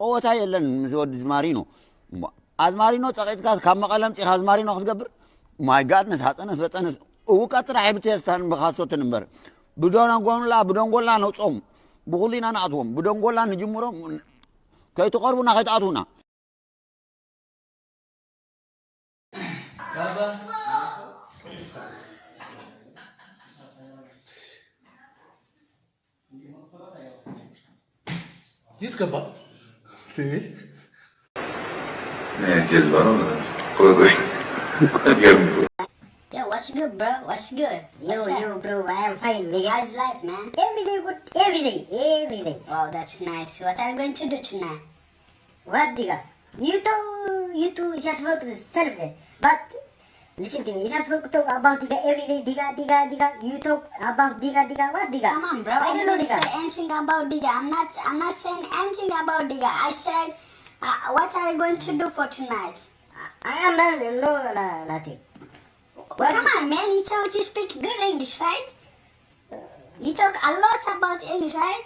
قوتها يلن مزود زمارينو أزمارينو تقيت كاس كم قلم تي أزمارينو خد قبر ماي جاد نسحت أنا ثبت أنا وكتر عيبتي استان بخاصة نمبر بدون أقول لا نصوم بقولين أنا أتوم بدون أقول لا نجمرهم كي تقربنا كي تعطونا يتكبر تي جذبة Yo, what's good, bro? What's good? Yo, bro, I am fine, nigga. How's life, man? Every day, good. Every day. Oh, that's nice. What are you going to do tonight? What, nigga? You two, just work self. But, listen to me, just work talk about nigga every day, nigga. You talk about nigga, what, nigga? Come on, bro. I don't know, didn't say nigga. anything about Diga. I'm not saying anything about Diga. I said, what are you going to do for tonight? I am not, nothing. What? Come on, man. You speak good English, right? You talk a lot about English, right?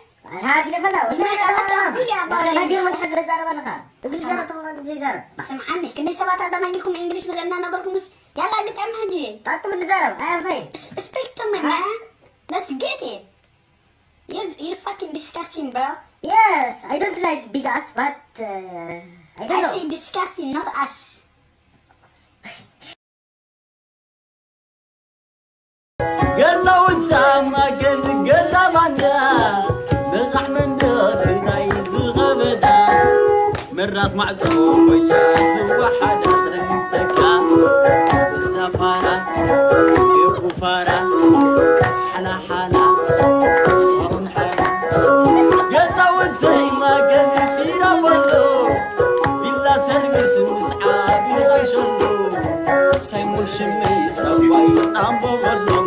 سمعني كني سبات هذا ما يجيكم إنجليش نغنى نبركم يلا قد أم هجي speak to me, man. Let's get it. You're fucking disgusting, bro. Yes, I don't like big ass, but I don't I know. say disgusting, not us. قلا وتسامى قلا ماندا بقع من دوتنا يزغبدا مرات معصوم ويا سوى حدا ترنتكا السفارة يبقوا فارة حلا صارون حلا قلا وتسامى قلتينا بلو بلا سرقس مسعى بغشلو سيمون شمي سوي أمبو غلو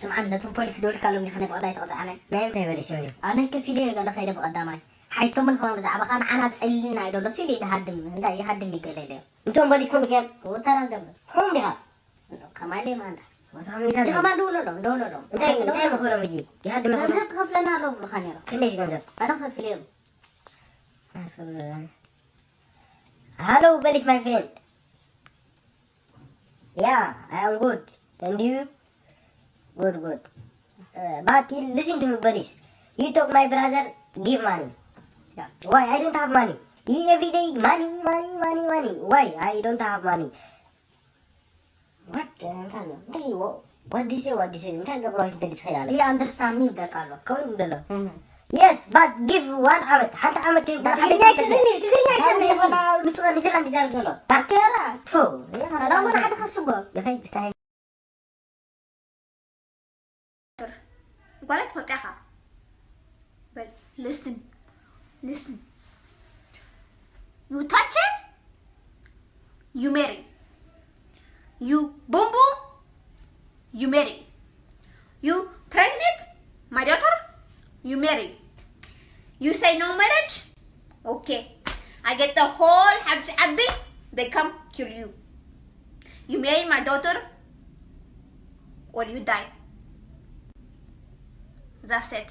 سمعنا نتو بوليس دول قالوا لي خلينا بقضايا تقطعنا لا يمتى بوليس يقول أنا كفيديو قال خير بقدامي حيتم من فما بزعبا كان أنا تسألنا يدو لسي لي يهدم لا يهدم لي كده ده انتم بوليس كم كم وترى ده هم بها كمان لي ما عنده وتهم لي جا ما دولو انتي مخورة مجي يهدم مخورة كنزت خف لنا لو بخانيرا كليش كنزت أنا خف اليوم Hello, Belis, my friend. Yeah, I am good. And you? Good. But listen to me, Belis. You talk my brother, give money. Yeah. Why? I don't have money. You every day, money. Why? I don't have money. What? What this is? You understand me ده قالوا Yes, but give 1 hour. حتى عمل تبغى تقولي أنا مسؤول نزل عندي ذلك كله. تكيرا فو. لا ما حد خسوقه دخل بتاعي. قالت فتحها. But listen. You touch it, you marry. You boom, you marry. You pregnant, my daughter, you marry. You say no marriage? Okay. I get the whole Hajj Addi, they come kill you. You marry my daughter or you die. That's it.